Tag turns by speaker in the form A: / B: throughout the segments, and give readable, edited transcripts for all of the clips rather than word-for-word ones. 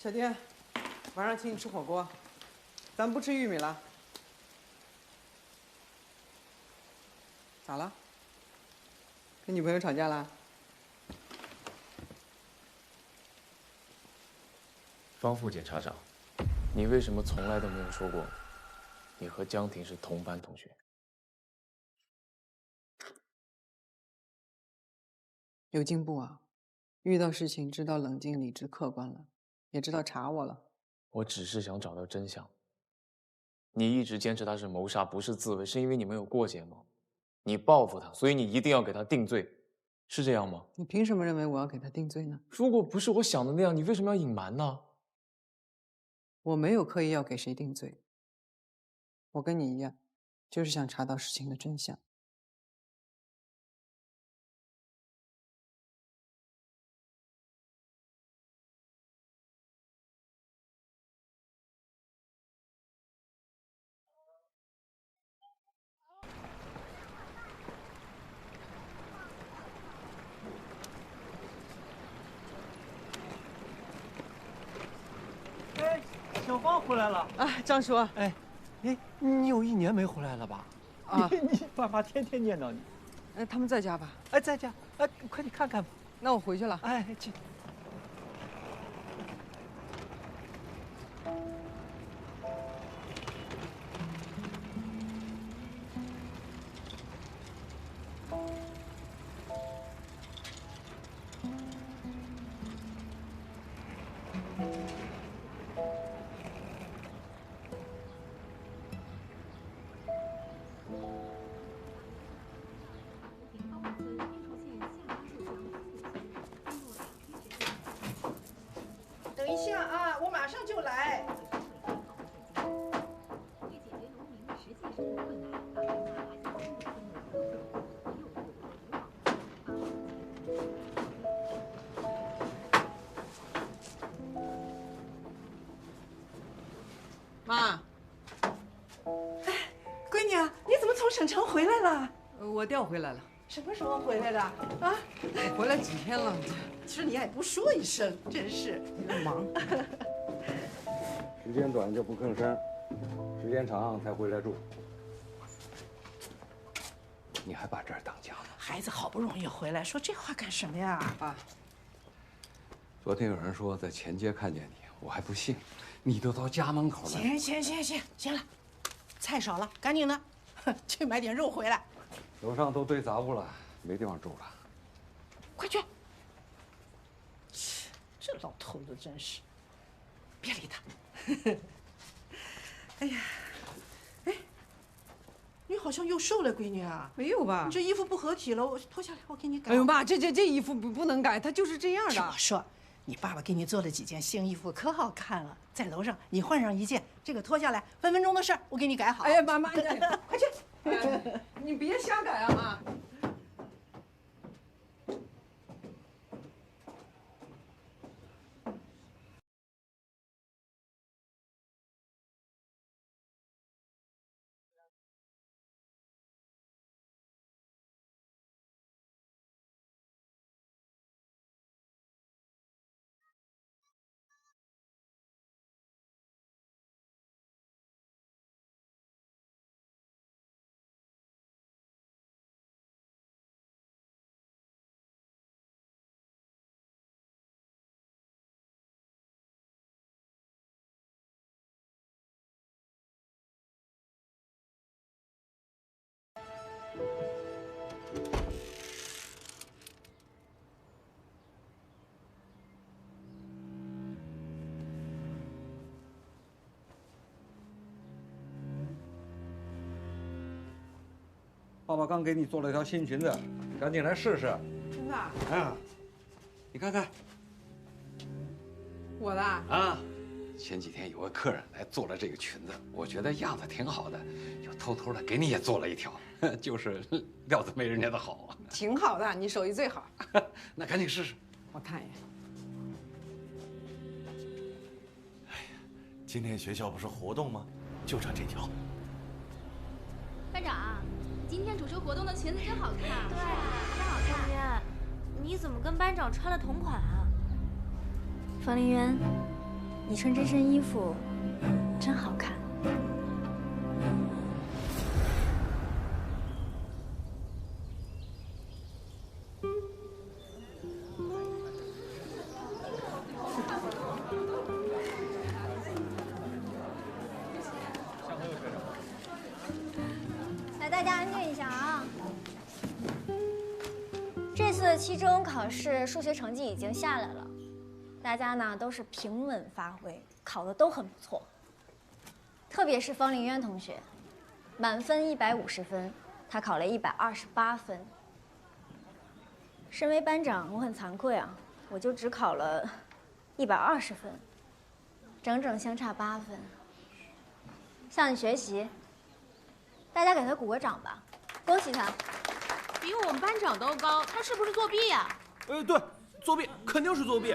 A: 小天，晚上请你吃火锅，咱不吃玉米了。咋了？跟女朋友吵架了？
B: 方副检察长，你为什么从来都没有说过，你和江婷是同班同学？
A: 有进步啊，遇到事情知道冷静、理智、客观了，也知道查我了。
B: 我只是想找到真相。你一直坚持他是谋杀，不是自卫，是因为你没有过节吗？你报复他，所以你一定要给他定罪，是这样吗？
A: 你凭什么认为我要给他定罪呢？
B: 如果不是我想的那样，你为什么要隐瞒呢？
A: 我没有刻意要给谁定罪，我跟你一样，就是想查到事情的真相。
C: 哎，小芳回来了。
A: 啊，张叔，
C: 哎，你有1年没回来了吧？
A: 啊，
C: 你爸妈天天念叨你。
A: 他们在家吧？
C: 哎，在家。哎，快去看看吧。
A: 那我回去了。
C: 哎，去。
D: 等一下啊，我马上就来。
A: 妈，
D: 闺女啊，你怎么从省城回来了？
A: 我调回来了。
D: 什么时候回来的？啊，
A: 我回来几天了？
D: 其实你也不说一声，真是
A: 忙。
E: 时间短就不吭声，时间长才回来住。你还把这儿当家呢？
D: 孩子好不容易回来，说这话干什么呀？
A: 爸，
E: 昨天有人说在前街看见你，我还不信，你都到家门口了。
D: 行了，菜少了，赶紧的，去买点肉回来。
E: 楼上都堆杂物了，没地方住了。
D: 快去！切，这老头子真是，别理他。哎呀，哎，你好像又瘦了，闺女啊。
A: 没有吧
D: 你？这衣服不合体了，我脱下来，我给你改。
A: 哎呦妈，这衣服不能改，它就是这样的。
D: 听我说，你爸爸给你做了几件新衣服，可好看了。在楼上，你换上一件，这个脱下来，分分钟的事儿，我给你改好。
A: 哎呀，妈，
D: 快去！
A: 你别瞎改啊，妈。
E: 爸爸刚给你做了条新裙子，赶紧来试试。
A: 真的？
E: 啊，你看看
A: 我的？
E: 啊。前几天有个客人来做了这个裙子，我觉得样子挺好的，就偷偷的给你也做了一条，就是料子没人家的好。
A: 挺好的，你手艺最好。
E: 那赶紧试试。
A: 我看一眼。
F: 今天学校不是活动吗？就差这条。
G: 班长，今天主持活动的裙子真好看。
H: 对，真好看。方渊，你怎么跟班长穿了同款啊？
G: 方林渊，
H: 你穿这身衣服真好看。
I: 来，大家安静一下啊！这次的期中考试数学成绩已经下来了，大家呢都是平稳发挥，考的都很不错。特别是方凌渊同学，满分150分，他考了128分。身为班长，我很惭愧啊，我就只考了120分，整整相差8分。向你学习，大家给他鼓个掌吧，恭喜他。
G: 比我们班长都高，他是不是作弊呀？
C: 对，作弊肯定是作弊。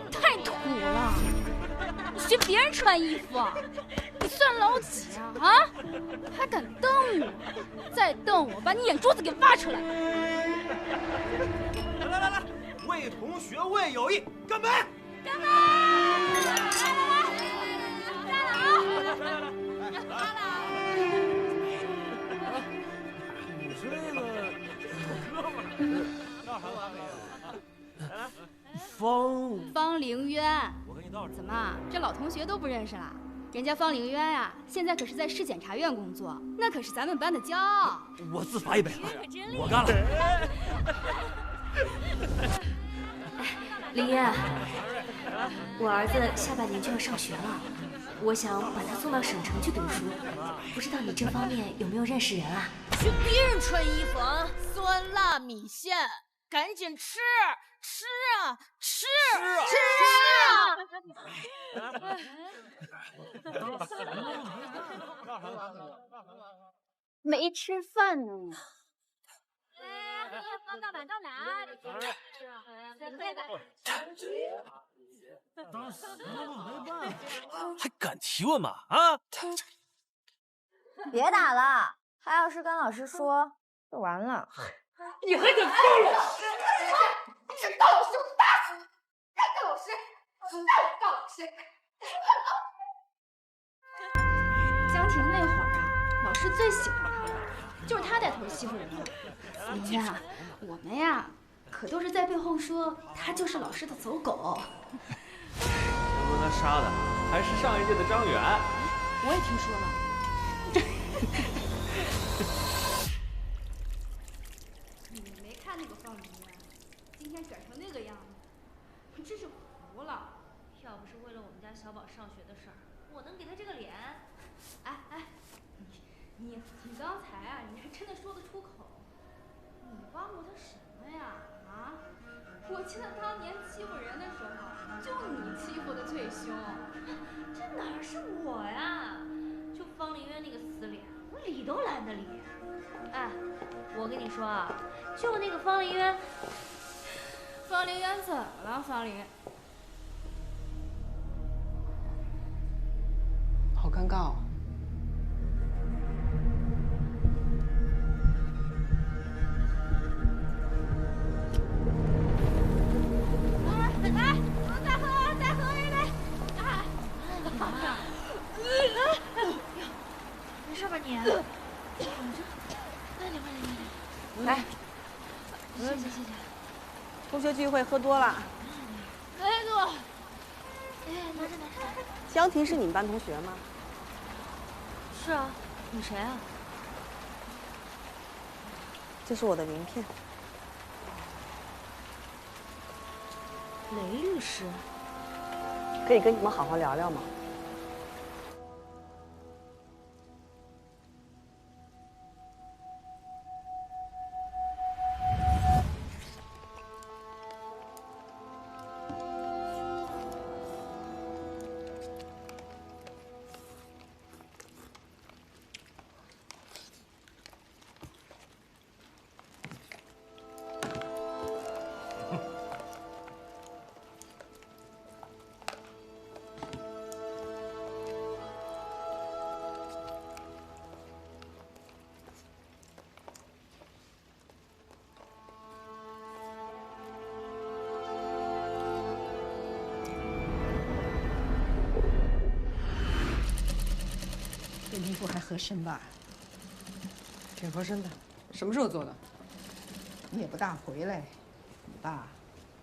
G: 太土了！你学别人穿衣服，你算老几啊？啊？还敢瞪我？再瞪我，把你眼珠子给挖出来！
C: 来，为同学为友谊，干杯！
G: 干杯！来！
C: 你是那个哥们儿，
G: 方凌渊，
C: 我跟你道
G: 怎么这老同学都不认识啦？人家方凌渊呀，现在可是在市检察院工作，那可是咱们班的骄傲。
C: 我自罚1杯啊！我干了。
H: 凌渊，我儿子下半年就要上学了，我想把他送到省城去读书，不知道你这方面有没有认识人啊？
G: 学别人穿衣服啊，酸辣米线，赶紧吃啊！
I: 没吃饭呢。
G: 方大板到哪？
C: 还敢提问吗？啊！
I: 别打了，他要是跟老师说，就完了。
D: 你还敢告老师？你敢告老师，我就打死你！敢告老师，我就告老师！
G: 江婷那会儿啊，老师最喜欢她了，就是她带头欺负人了。凌渊啊，我们呀，可都是在背后说她就是老师的走狗。
C: 要不他杀的还是上一届的张远。
G: 我也听说了。你们没看那个方凌渊，今天卷成那个样子，真是服了。
J: 要不是为了我们家小宝上学的事儿，我能给他这个脸？
G: 哎，你刚才啊，你还真的说得出口。你帮过他什么呀？啊？我记得当年欺负人的时候，就你欺负的最凶。
J: 这哪是我呀？就方凌渊那个死脸，我理都懒得理。哎，我跟你说啊，就那个方凌渊
G: 怎么了？方凌渊，
A: 好尴尬哦。
G: 再喝一杯。
J: 没事吧你？慢点。
D: 来，
J: 谢谢。
D: 同学聚会喝多了。
G: 来坐。
J: 拿着。
D: 江婷是你们班同学吗？
J: 是啊，你谁啊？
D: 这是我的名片。
J: 雷律师。
D: 可以跟你们好好聊聊吗？服还合身吧？
A: 挺合身的。什么时候做的？
D: 你也不大回来，你爸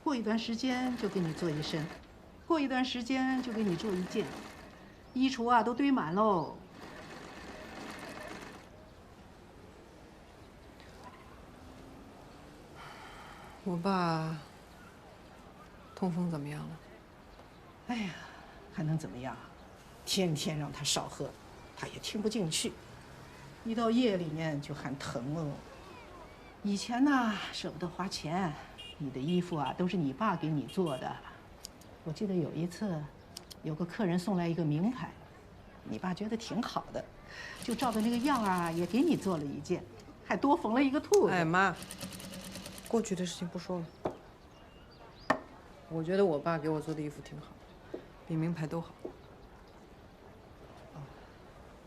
D: 过一段时间就给你做一身，过一段时间就给你做一件，衣橱啊都堆满喽。
A: 我爸痛风怎么样了？
D: 哎呀，还能怎么样？天天让他少喝，他也听不进去，一到夜里面就喊疼哦。以前呢舍不得花钱，你的衣服啊都是你爸给你做的。我记得有一次，有个客人送来一个名牌，你爸觉得挺好的，就照着那个样啊也给你做了一件，还多缝了一个兔子。
A: 哎妈，过去的事情不说了。我觉得我爸给我做的衣服挺好，比名牌都好。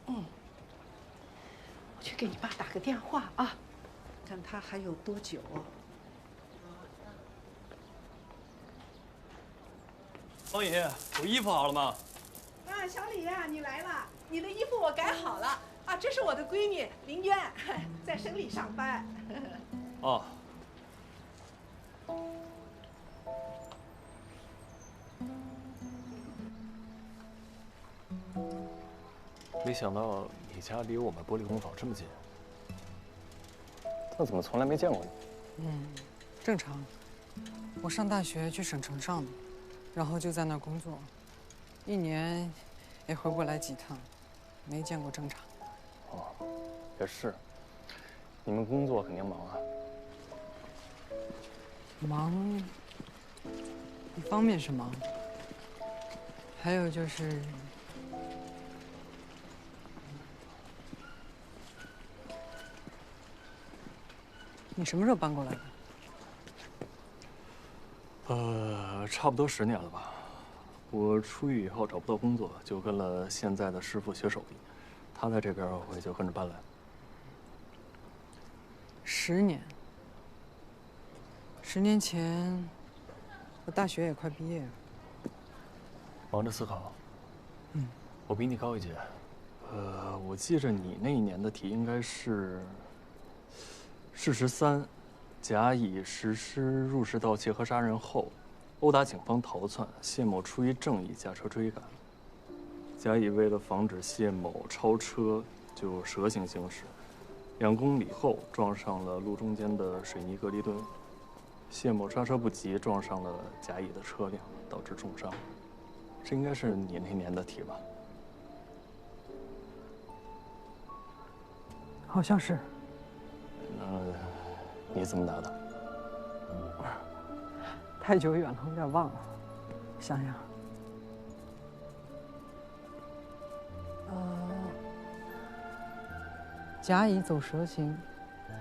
D: 我去给你爸打个电话啊，看他还有多久。
F: 方姨，我衣服好了吗？
D: 啊，小李呀，你来了，你的衣服我改好了啊，这是我的闺女林渊，在省里上班。
F: 哦。没想到你家离我们玻璃工坊这么近，但怎么从来没见过你？
A: 正常。我上大学去省城上的，然后就在那儿工作，一年也回不来几趟，没见过正常。
F: 哦，也是。你们工作肯定忙啊。
A: 忙，一方面是忙，还有就是，你什么时候搬过来的？
F: 差不多10年了吧。我出狱以后找不到工作，就跟了现在的师傅学手艺。他在这边，我也就跟着搬来。
A: 10年。10年前，我大学也快毕业了。
F: 忙着思考。我比你高一届。我记着你那一年的题应该是事实3，甲乙实施入室盗窃和杀人后，殴打警方逃窜，谢某出于正义驾车追赶。甲乙为了防止谢某超车，就蛇形行驶，2公里后撞上了路中间的水泥隔离墩。谢某刹车不及，撞上了甲乙的车辆，导致重伤。这应该是你那年的题吧？
A: 好像是。
F: 你怎么答的？
A: 太久远了，有点忘了。想想，甲乙走蛇形，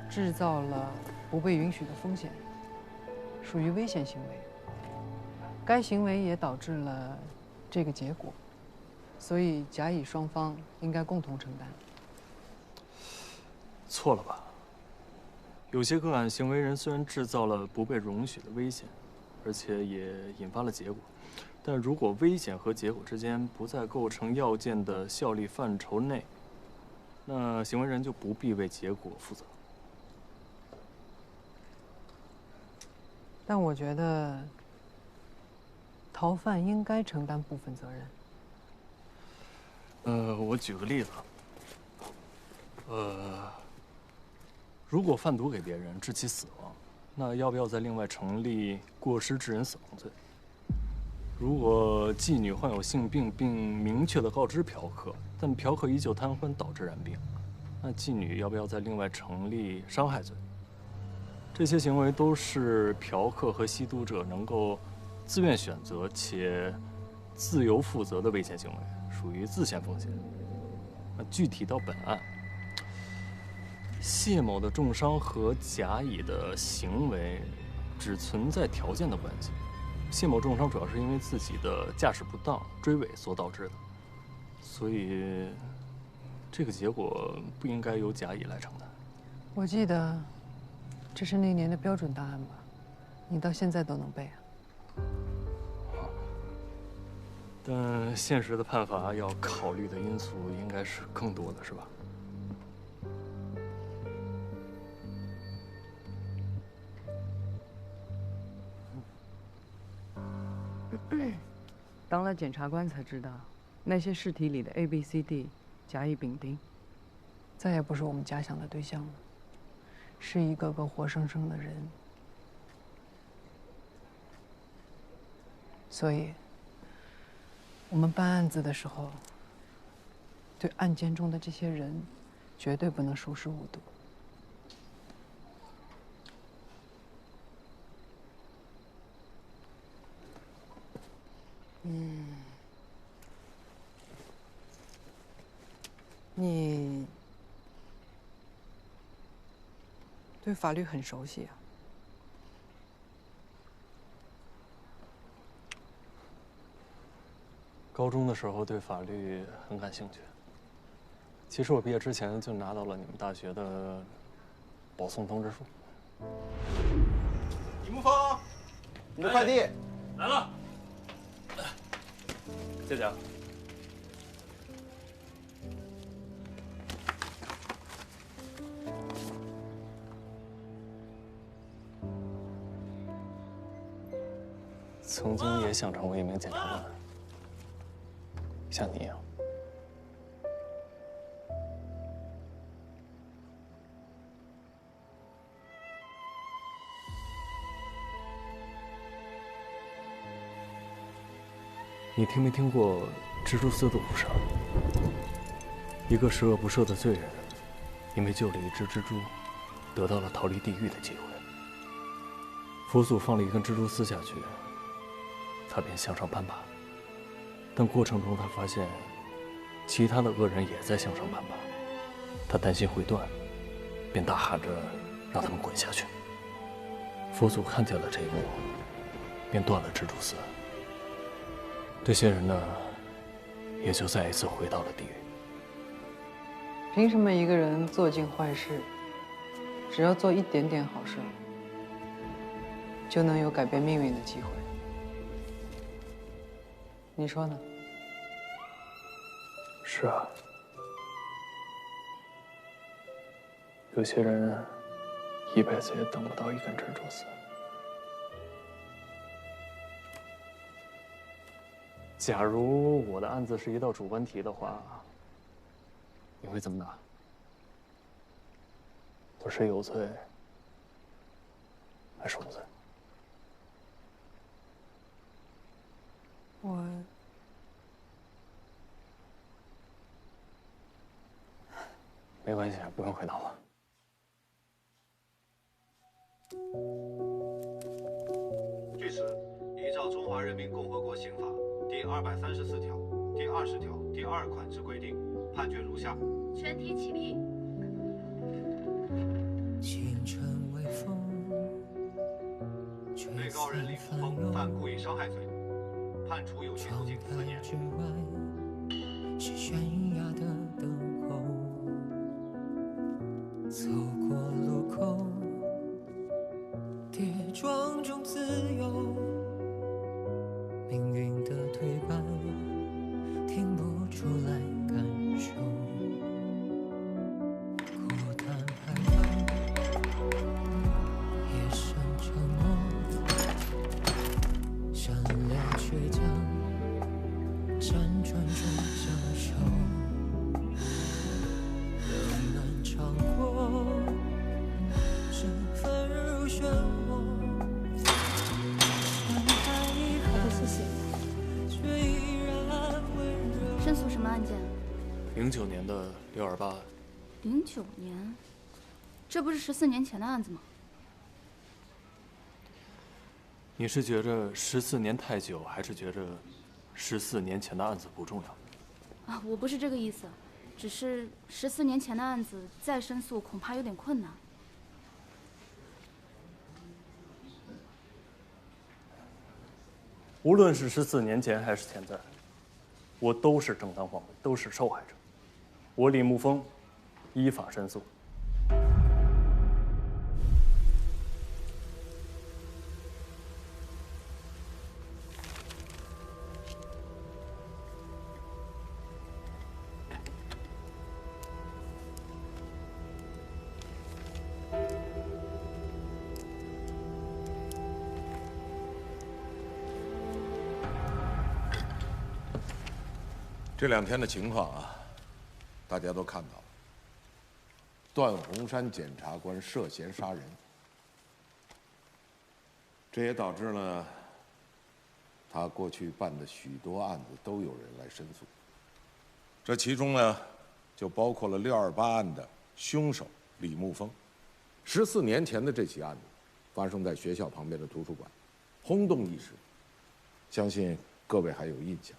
A: 制造了不被允许的风险，属于危险行为。该行为也导致了这个结果，所以甲乙双方应该共同承担。
F: 错了吧？有些个案，行为人虽然制造了不被容许的危险，而且也引发了结果，但如果危险和结果之间不再构成要件的效力范畴内，那行为人就不必为结果负责。
A: 但我觉得，逃犯应该承担部分责任。
F: 我举个例子。如果贩毒给别人致其死亡，那要不要再另外成立过失致人死亡罪？如果妓女患有性病并明确的告知嫖客，但嫖客依旧瘫痪导致染病，那妓女要不要再另外成立伤害罪？这些行为都是嫖客和吸毒者能够自愿选择且自由负责的危险行为，属于自限风险。那具体到本案，谢某的重伤和甲乙的行为只存在条件的关系。谢某重伤主要是因为自己的驾驶不当、追尾所导致的，所以这个结果不应该由甲乙来承担。
A: 我记得，这是那年的标准答案吧？你到现在都能背啊？
F: 但现实的判罚要考虑的因素应该是更多的，是吧？
A: 当了检察官才知道，那些试题里的 A、B、C、D 甲乙丙丁，再也不是我们假想的对象了，是一个个活生生的人。所以，我们办案子的时候，对案件中的这些人，绝对不能熟视无睹。你对法律很熟悉啊？
F: 高中的时候对法律很感兴趣。其实我毕业之前就拿到了你们大学的保送通知书。
K: 李沐风，你的快递
F: 来了，谢谢啊。曾经也想成为一名检察官，像你一样。你听没听过蜘蛛丝的故事？一个十恶不赦的罪人，因为救了一只蜘蛛，得到了逃离地狱的机会。佛祖放了一根蜘蛛丝下去，他便向上攀爬。但过程中他发现，其他的恶人也在向上攀爬，他担心会断，便大喊着让他们滚下去。佛祖看见了这一幕，便断了蜘蛛丝。这些人呢，也就再一次回到了地狱。
A: 凭什么一个人做尽坏事，只要做一点点好事，就能有改变命运的机会？你说呢？
F: 是啊，有些人一辈子也等不到一根蜘蛛丝。假如我的案子是一道主观题的话，你会怎么打？我是有罪还是无罪？
A: 我
F: 没关系，不用回答我。
L: 据此，依照《中华人民共和国刑法》第234条、第20条第2款之规定，判决如下：
J: 全体起立。
L: 被告人李沐风犯故意伤害罪，判处有期徒刑4年。
M: 是悬崖的等候，走过路口，跌撞中自由，命运的推板，听不出来感受，孤单徘徊，夜深沉默，善良倔强，辗转中相守，冷暖尝过，身份如漩涡。
G: 好的，谢谢。申诉什么案件
F: 09年的628案。
G: 09年，这不是14年前的案子吗？
F: 你是觉着14年太久，还是觉着14年前的案子不重要？
G: 啊，我不是这个意思，只是14年前的案子再申诉恐怕有点困难。
F: 无论是14年前还是现在，我都是正当防卫，都是受害者。我李沐风依法申诉。
N: 这2天的情况啊，大家都看到了。段洪山检察官涉嫌杀人，这也导致了他过去办的许多案子都有人来申诉。这其中呢，就包括了628案的凶手李沐风。14年前的这起案子，发生在学校旁边的图书馆，轰动一时，相信各位还有印象。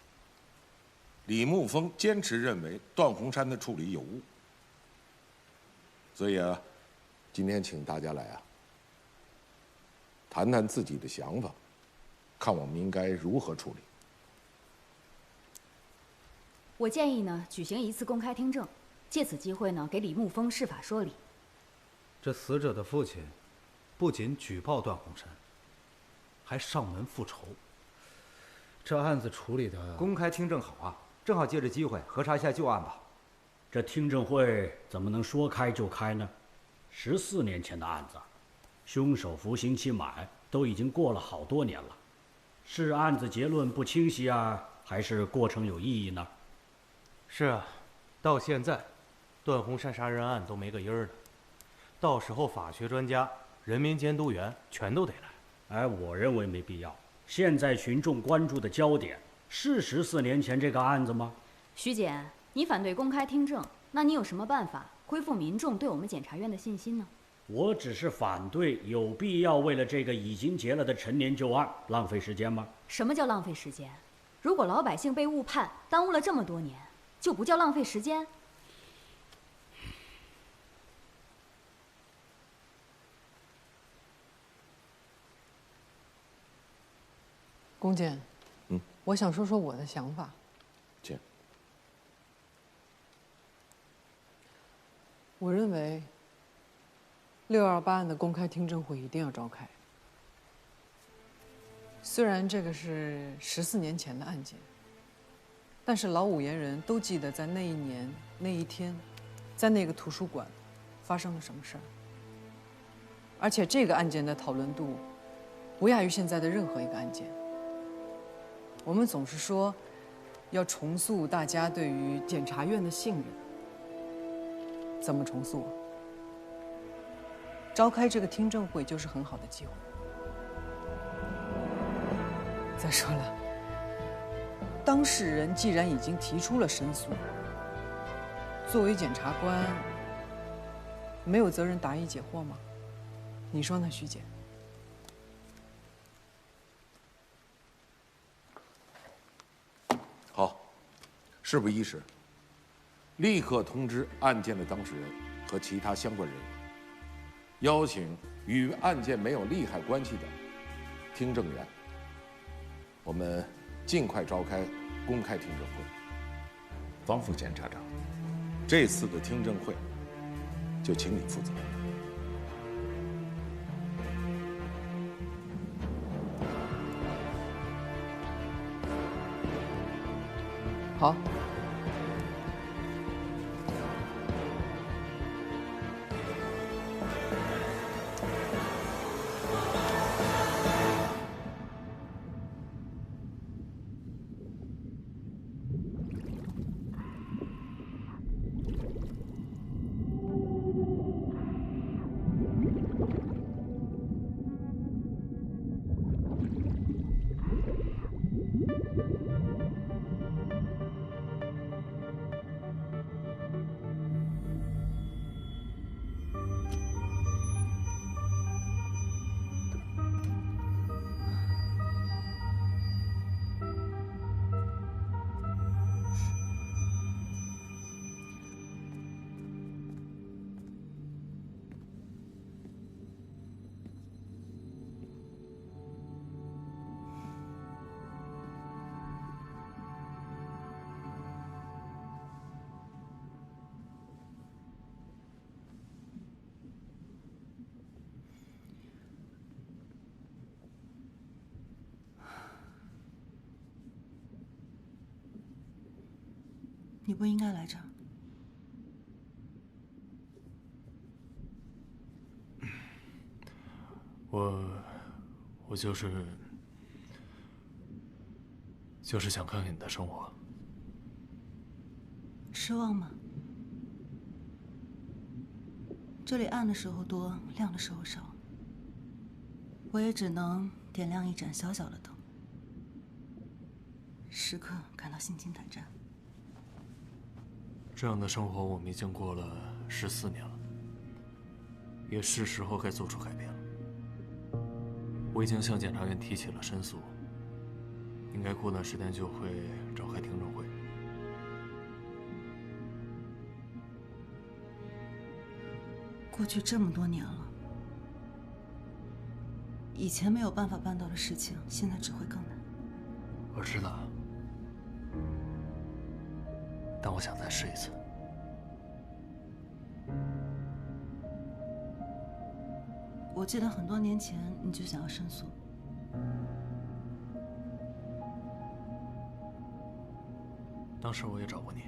N: 李沐风坚持认为段洪山的处理有误，所以啊，今天请大家来啊，谈谈自己的想法，看我们应该如何处理。
O: 我建议呢，举行一次公开听证，借此机会呢，给李沐风释法说理。
P: 这死者的父亲不仅举报段洪山，还上门复仇。这案子处理的……
Q: 公开听证好啊，正好借着机会核查一下旧案吧。
R: 这听证会怎么能说开就开呢？14年前的案子，凶手服刑期满，都已经过了好多年了，是案子结论不清晰啊，还是过程有异议呢？
F: 是啊，到现在，段洪山杀人案都没个音儿呢。到时候法学专家、人民监督员全都得来。
R: 哎，我认为没必要。现在群众关注的焦点是14年前这个案子吗？
O: 徐检，你反对公开听证，那你有什么办法恢复民众对我们检察院的信心呢？
R: 我只是反对有必要为了这个已经结了的陈年旧案浪费时间吗？
O: 什么叫浪费时间？如果老百姓被误判，耽误了这么多年，就不叫浪费时间？
A: 龚检，我想说说我的想法。
N: 请。
A: 我认为628案的公开听证会一定要召开。虽然这个是14年前的案件，但是老五言人都记得在那一年那一天，在那个图书馆发生了什么事儿。而且这个案件的讨论度不亚于现在的任何一个案件。我们总是说要重塑大家对于检察院的信任，怎么重塑？召开这个听证会就是很好的机会。再说了，当事人既然已经提出了申诉，作为检察官，没有责任答疑解惑吗？你说呢，徐姐？
N: 好，事不宜迟，立刻通知案件的当事人和其他相关人员，邀请与案件没有利害关系的听证员，我们尽快召开公开听证会。方副检察长，这次的听证会就请你负责。
A: 好。
D: 你不应该来这儿。
F: 我就是想看看你的生活。
S: 失望吗？这里暗的时候多，亮的时候少，我也只能点亮一盏小小的灯，时刻感到心惊胆战。
F: 这样的生活我们已经过了14年了，也是时候该做出改变了。我已经向检察院提起了申诉，应该过段时间就会召开听证会。
S: 过去这么多年了，以前没有办法办到的事情，现在只会更难。
F: 我知道，但我想再试一次。
S: 我记得很多年前你就想要申诉，
F: 当时我也找过你。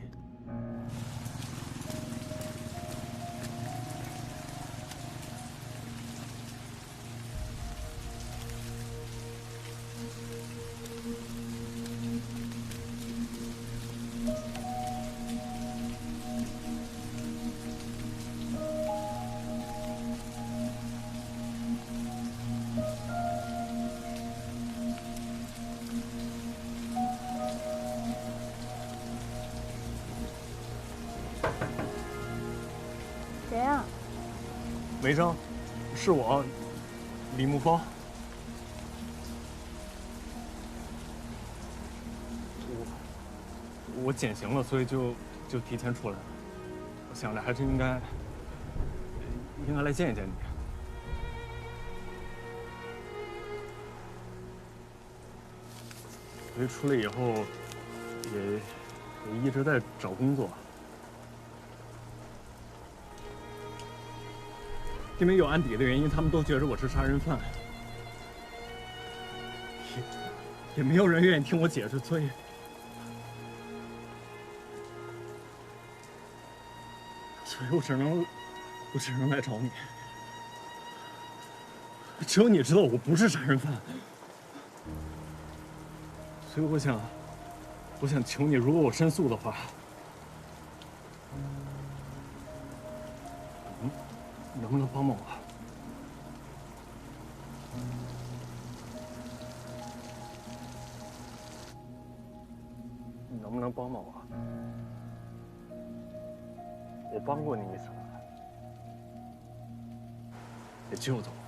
I: 谁呀？
F: 梅章，是我，李沐风。我减刑了，所以就提前出来了。我想着还是应该来见一见你。所以出来以后，也一直在找工作。因为有案底的原因，他们都觉得我是杀人犯，也没有人愿意听我解释，所以我只能来找你。只有你知道我不是杀人犯，所以我想求你，如果我申诉的话，能不能帮帮我？你能不能帮帮我？我帮过你一次，也救走我。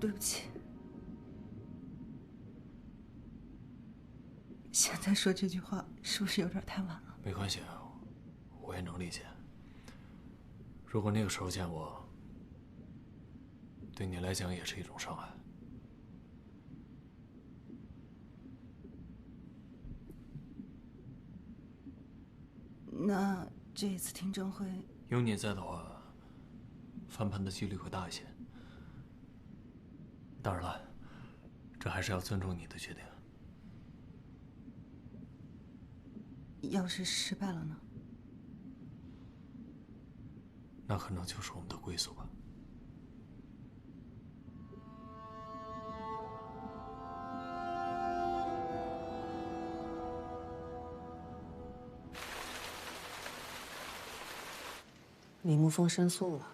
S: 对不起，现在说这句话是不是有点太晚了？
F: 没关系，我也能理解。如果那个时候见我，对你来讲也是一种伤害。
S: 那这一次听证会，
F: 有你在的话，翻盘的几率会大一些。当然了，这还是要尊重你的决定。
S: 要是失败了呢？
F: 那可能就是我们的归宿吧。
T: 李沐风申诉了，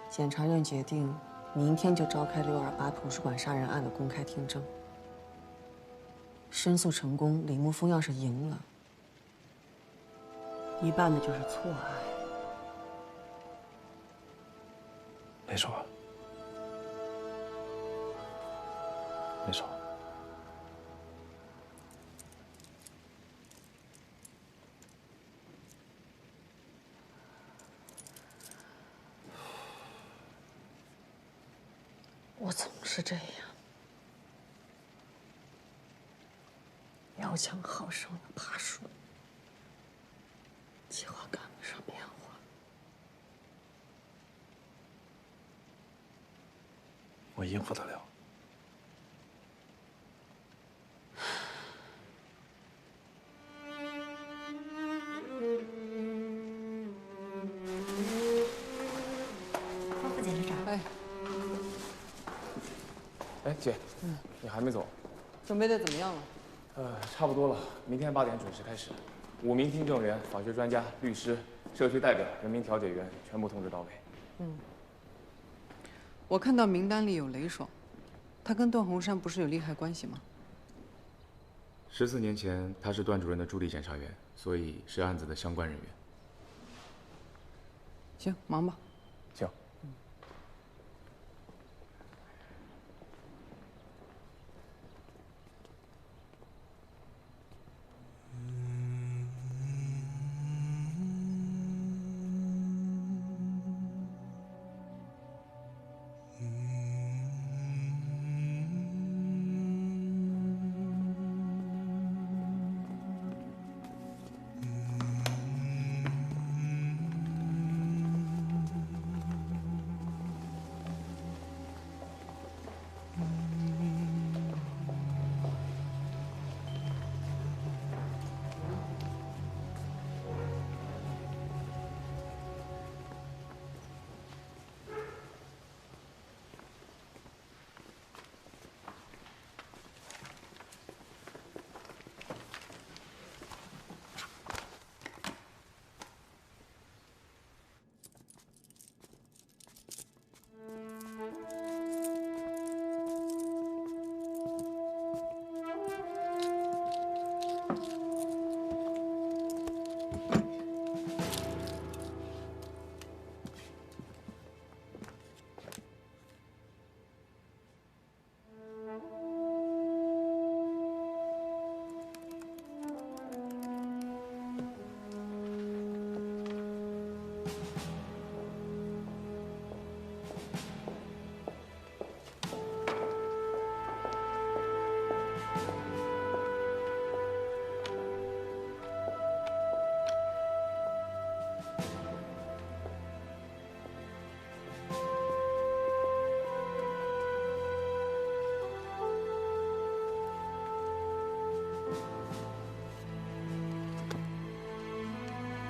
T: 检察院决定明天就召开628图书馆杀人案的公开听证。申诉成功，李沐风要是赢了，一办的就是错案。
F: 没错，没错。
T: 我总是这样，要强好胜的爬树，计划赶不上变化。
F: 我应付得了。
S: 方副检察长。
B: 哎，姐，你还没走？
A: 准备的怎么样了？
B: 差不多了，明天8点准时开始。5名听证员、法学专家、律师、社区代表、人民调解员全部通知到位。
A: 我看到名单里有雷爽，他跟段洪山不是有利害关系吗
B: ？14年前，他是段主任的助理检察员，所以是案子的相关人员。
A: 行，忙吧。
B: 行。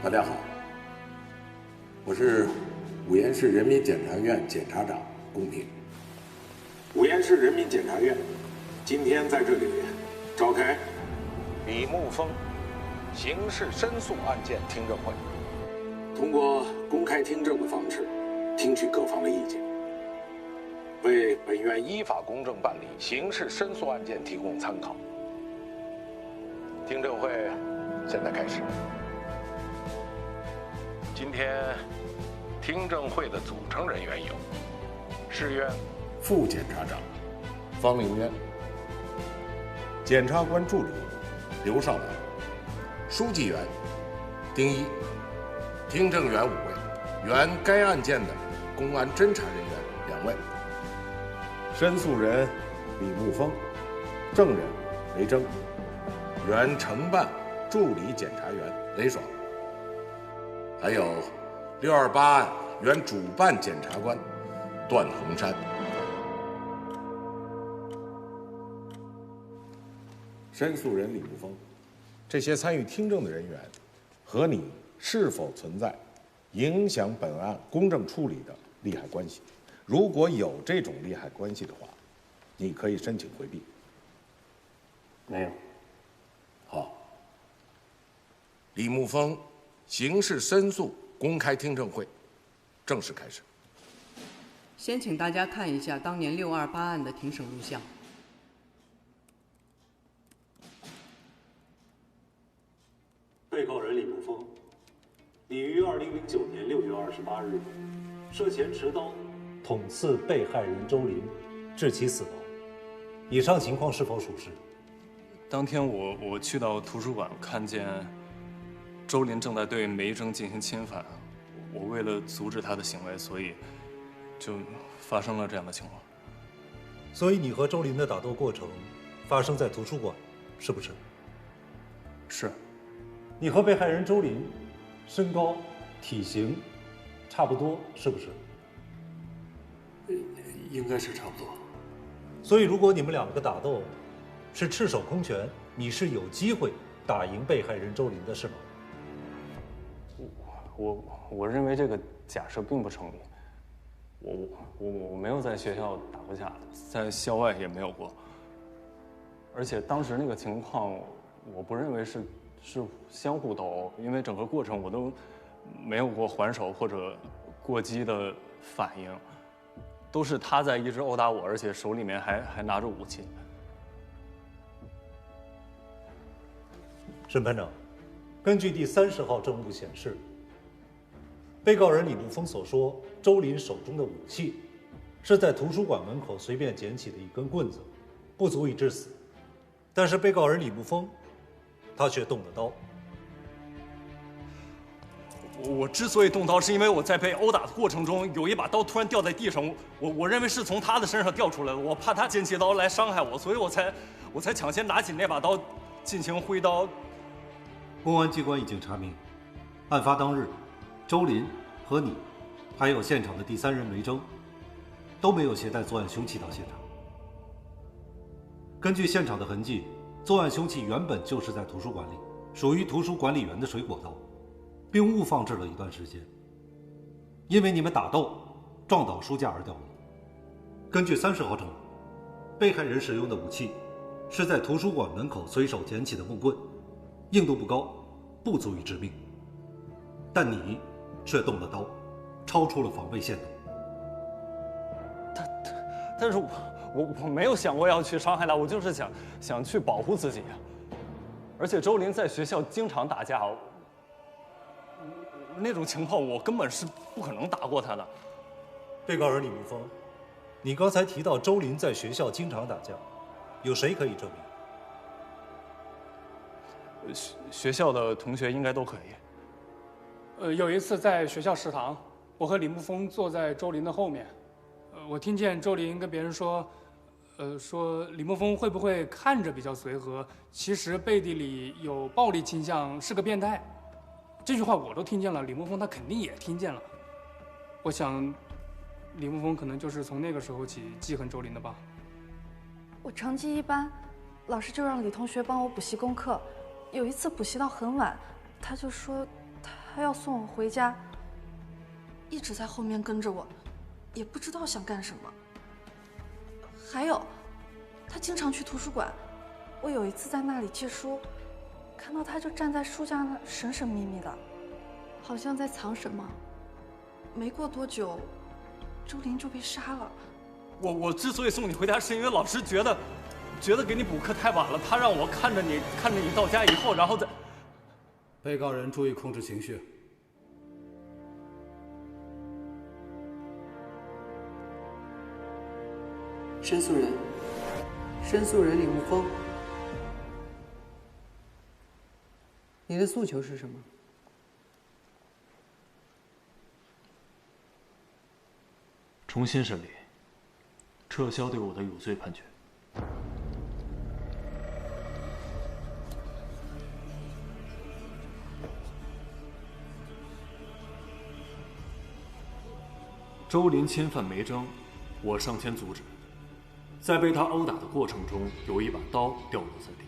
N: 大家好，我是五原市人民检察院检察长龚平。五原市人民检察院今天在这里召开李沐风刑事申诉案件听证会，通过公开听证的方式，听取各方的意见，为本院依法公正办理刑事申诉案件提供参考。听证会现在开始。今天听证会的组成人员有：市院副检察长方凌渊，检察官助理刘少南，书记员丁一，听证员5位，原该案件的公安侦查人员2位，申诉人李沐风，证人雷征，原承办助理检察员雷爽。还有628案原主办检察官段洪山。申诉人李沐风，这些参与听证的人员和你是否存在影响本案公正处理的利害关系？如果有这种利害关系的话，你可以申请回避。
R: 没有。
N: 好。李沐风刑事申诉公开听证会正式开始。
A: 先请大家看一下当年628案的庭审录像。
L: 被告人李沐风，拟于2009年6月28日涉嫌持刀捅刺被害人周林，致其死亡。以上情况是否属实？
F: 当天我去到图书馆，看见周林正在对梅征进行侵犯，我为了阻止他的行为，所以就发生了这样的情况。
L: 所以你和周林的打斗过程发生在图书馆，是不是？
F: 是。
L: 你和被害人周林身高、体型差不多，是不是？
F: 应该是差不多。
L: 所以，如果你们两个打斗是赤手空拳，你是有机会打赢被害人周林的，是吗？
F: 我认为这个假设并不成立。我没有在学校打过架，在校外也没有过。而且当时那个情况，我不认为是相互斗殴，因为整个过程我都没有过还手或者过激的反应，都是他在一直殴打我，而且手里面还拿着武器。
L: 审判长，根据第30号证物显示，被告人李沐风所说，周林手中的武器是在图书馆门口随便捡起的一根棍子，不足以致死。但是被告人李沐风，他却动了刀。
F: 我之所以动刀，是因为我在被殴打的过程中，有一把刀突然掉在地上，我认为是从他的身上掉出来的，我怕他捡起刀来伤害我，所以我才抢先拿起那把刀进行挥刀。
P: 公安机关已经查明，案发当日，周林和你，还有现场的第3人梅征，都没有携带作案凶器到现场。根据现场的痕迹，作案凶器原本就是在图书馆里，属于图书管理员的水果刀，并误放置了一段时间。因为你们打斗撞倒书架而掉落。根据30号证物，被害人使用的武器是在图书馆门口随手捡起的木棍，硬度不高，不足以致命。但你却动了刀，超出了防卫限度。
F: 但是我没有想过要去伤害他，我就是想去保护自己。而且周林在学校经常打架，那种情况我根本是不可能打过他的。
L: 被告人李沐风，你刚才提到周林在学校经常打架，有谁可以证
F: 明？学校的同学应该都可以。
U: 有一次在学校食堂，我和李沐风坐在周林的后面，我听见周林跟别人说，说李沐风会不会看着比较随和，其实背地里有暴力倾向，是个变态。这句话我都听见了，李沐风他肯定也听见了。我想，李沐风可能就是从那个时候起记恨周林的吧。
V: 我成绩一般，老师就让李同学帮我补习功课。有一次补习到很晚，他就说他要送我回家，一直在后面跟着我，也不知道想干什么。还有，他经常去图书馆，我有一次在那里借书，看到他就站在书架那神神秘秘的，好像在藏什么。没过多久，周林就被杀了。
F: 我之所以送你回家，是因为老师觉得给你补课太晚了，他让我看着你到家以后，然后再。
P: 被告人注意控制情绪。
A: 申诉人，申诉人李沐风，你的诉求是什么？
F: 重新审理，撤销对我的有罪判决。周林侵犯梅征，我上前阻止。在被他殴打的过程中，有一把刀掉落在地。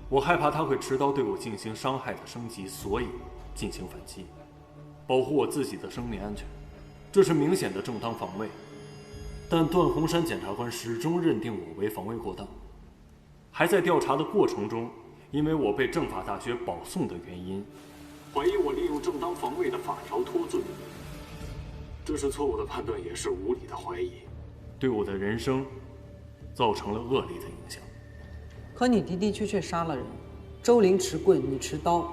F: 我害怕他会持刀对我进行伤害的升级，所以进行反击，保护我自己的生命安全。这是明显的正当防卫。但段洪山检察官始终认定我为防卫过当，还在调查的过程中，因为我被政法大学保送的原因，怀疑我利用正当防卫的法条脱罪。这是错误的判断，也是无理的怀疑，对我的人生造成了恶劣的影响。
A: 可你的的确确杀了人，周林持棍，你持刀。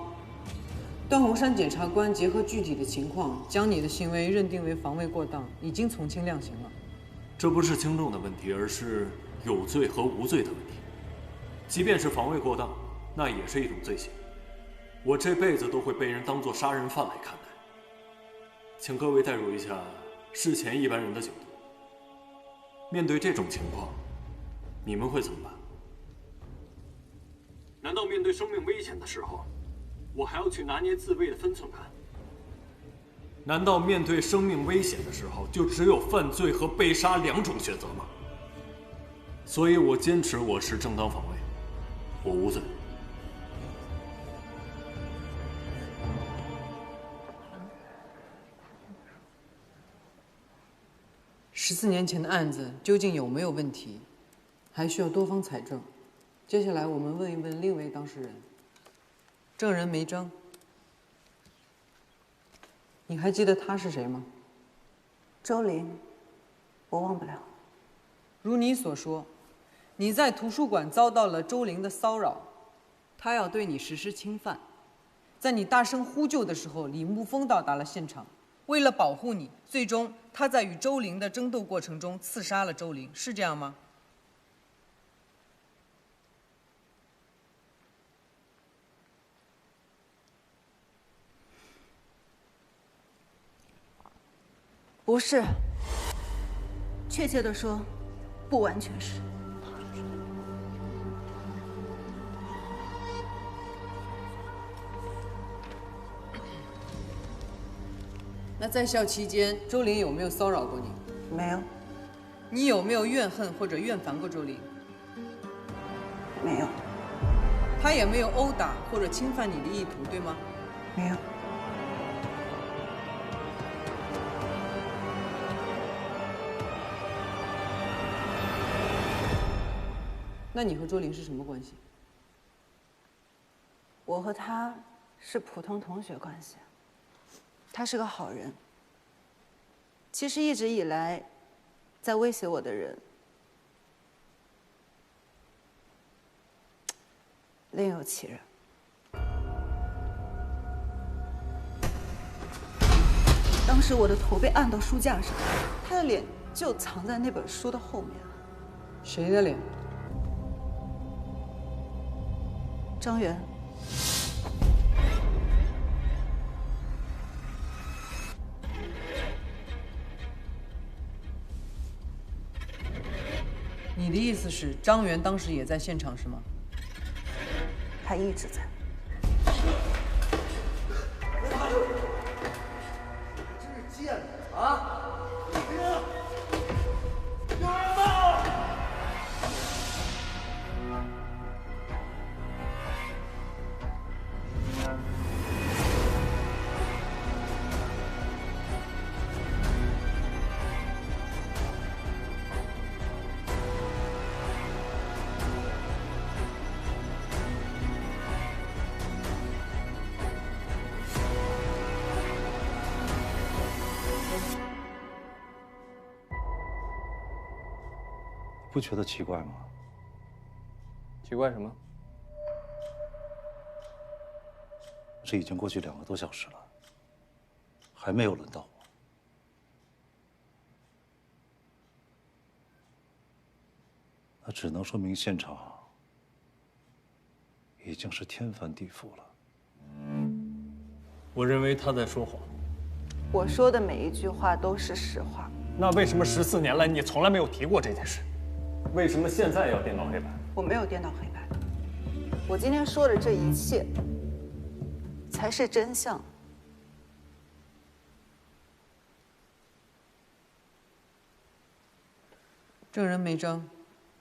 A: 段洪山检察官结合具体的情况，将你的行为认定为防卫过当，已经从轻量刑了。
F: 这不是轻重的问题，而是有罪和无罪的问题。即便是防卫过当，那也是一种罪行。我这辈子都会被人当作杀人犯来看待。请各位代入一下事前一般人的角度。面对这种情况，你们会怎么办？
L: 难道面对生命危险的时候，我还要去拿捏自卫的分寸感？
F: 难道面对生命危险的时候，就只有犯罪和被杀2种选择吗？所以我坚持我是正当防卫，我无罪。
A: 14年前的案子究竟有没有问题，还需要多方采证。接下来我们问一问另一位当事人，证人梅征。你还记得他是谁吗？
S: 周玲，我忘不了。
A: 如你所说，你在图书馆遭到了周玲的骚扰，她要对你实施侵犯。在你大声呼救的时候，李沐风到达了现场。为了保护你，最终他在与周玲的争斗过程中刺杀了周玲，是这样吗？
S: 不是，确切的说，不完全是。
A: 那在校期间，周玲有没有骚扰过你？
S: 没有。
A: 你有没有怨恨或者怨烦过周玲？
S: 没有。
A: 她也没有殴打或者侵犯你的意图，对吗？
S: 没有。
A: 那你和周玲是什么关系？
S: 我和他是普通同学关系。他是个好人。其实一直以来，在威胁我的人，另有其人。当时我的头被按到书架上，他的脸就藏在那本书的后面。
A: 谁的脸？
S: 张元。
A: 你的意思是张元当时也在现场是吗？
S: 他一直在。
C: 真是贱的啊！有人吗？
P: 不觉得奇怪吗？
B: 奇怪什么？
P: 这已经过去2个多小时了，还没有轮到我。那只能说明现场已经是天翻地覆了。
F: 我认为他在说谎。
S: 我说的每一句话都是实话。
F: 那为什么14年来你从来没有提过这件事？为什么现在要颠倒黑白？
S: 我没有颠倒黑白，我今天说的这一切才是真相。
A: 证人梅征，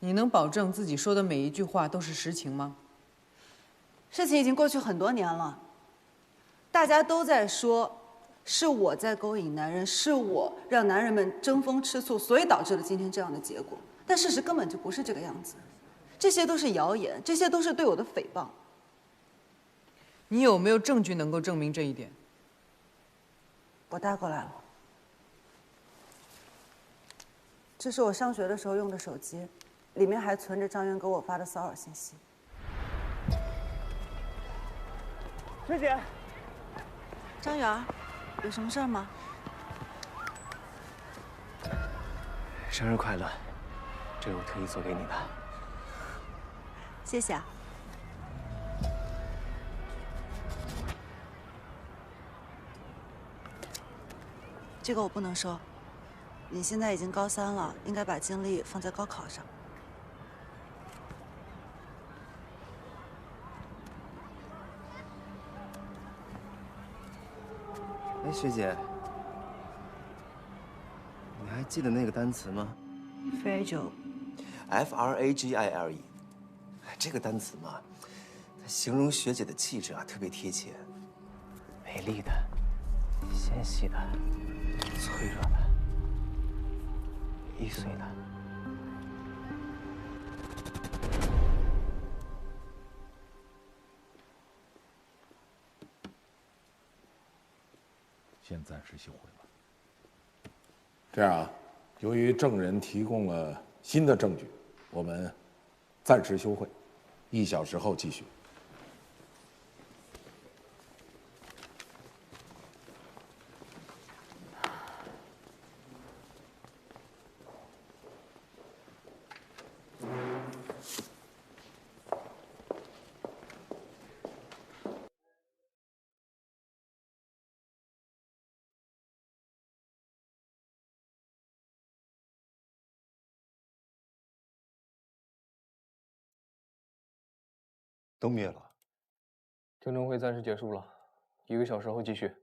A: 你能保证自己说的每一句话都是实情吗？
S: 事情已经过去很多年了，大家都在说是我在勾引男人，是我让男人们争风吃醋，所以导致了今天这样的结果。但事实根本就不是这个样子，这些都是谣言，这些都是对我的诽谤。
A: 你有没有证据能够证明这一点？
S: 我带过来了，这是我上学的时候用的手机，里面还存着张元给我发的骚扰信息。
C: 师姐，
S: 张元，有什么事儿吗？
B: 生日快乐！这是我特意做给你的。
S: 谢谢啊。这个我不能收。你现在已经高3了，应该把精力放在高考上。
E: 哎，学姐，你还记得那个单词吗
S: ？fragile。Fragile。
E: 这个单词嘛，它形容学姐的气质啊，特别贴切。美丽的、纤细的、脆弱的、易碎的。
N: 先暂时休会吧。这样啊，由于证人提供了新的证据，我们暂时休会，1小时后继续。
F: 都灭了。
B: 听证会暂时结束了，1个小时后继续。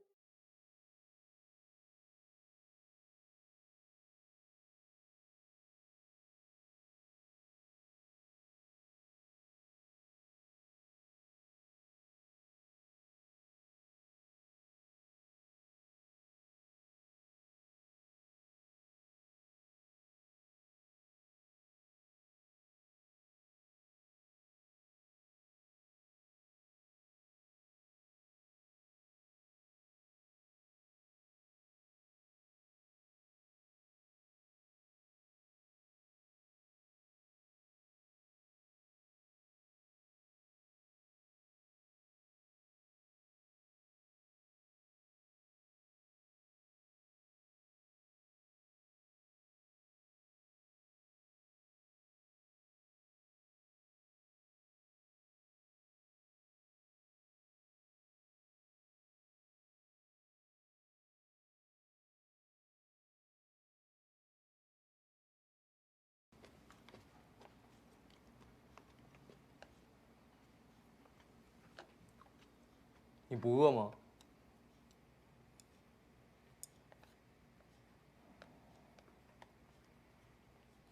B: 你不饿吗？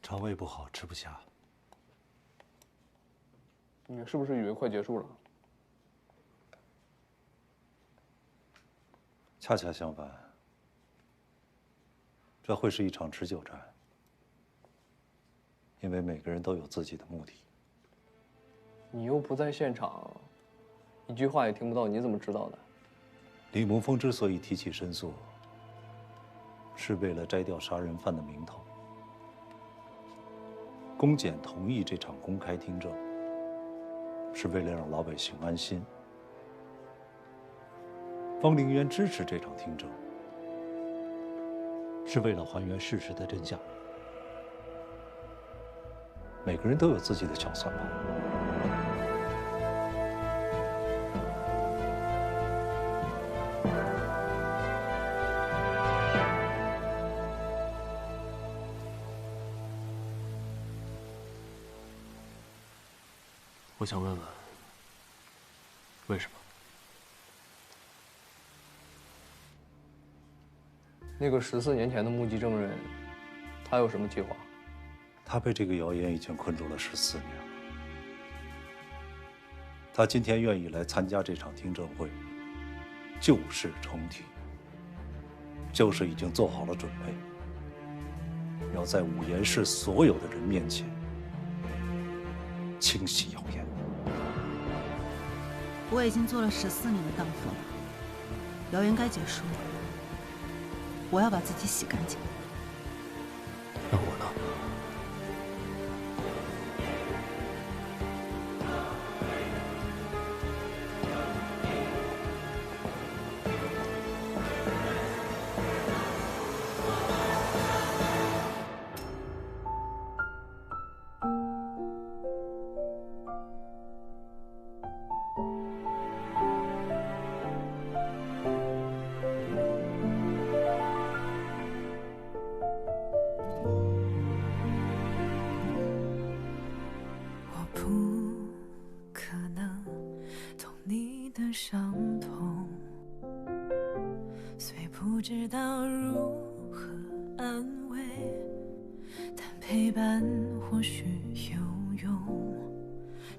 P: 肠胃不好，吃不下。
B: 你是不是以为快结束了？
P: 恰恰相反，这会是一场持久战，因为每个人都有自己的目的。
B: 你又不在现场，一句话也听不到，你怎么知道的？
P: 李慕风之所以提起申诉，是为了摘掉杀人犯的名头。公检同意这场公开听证，是为了让老百姓安心。方凌渊支持这场听证，是为了还原事实的真相。每个人都有自己的小算盘。
F: 我想问问，为什么？
B: 那个14年前的目击证人，他有什么计划？
P: 他被这个谣言已经困住了14年了。他今天愿意来参加这场听证会，旧事重提，就是已经做好了准备，要在五岩市所有的人面前清洗谣言。
S: 我已经做了14年的荡妇了，谣言该结束了。我要把自己洗干净。
F: 那我呢？
M: 安慰，但陪伴或许有用。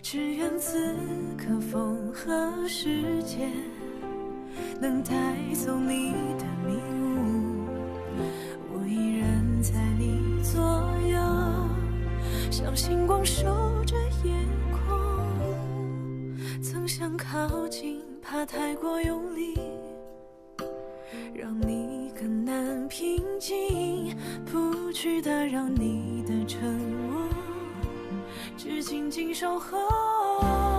M: 只愿此刻风和世界能带走你的迷雾，我依然在你左右，像星光守着夜空。曾想靠近，怕太过用力，让你更难平静，不去打扰你的沉默，只紧紧守候。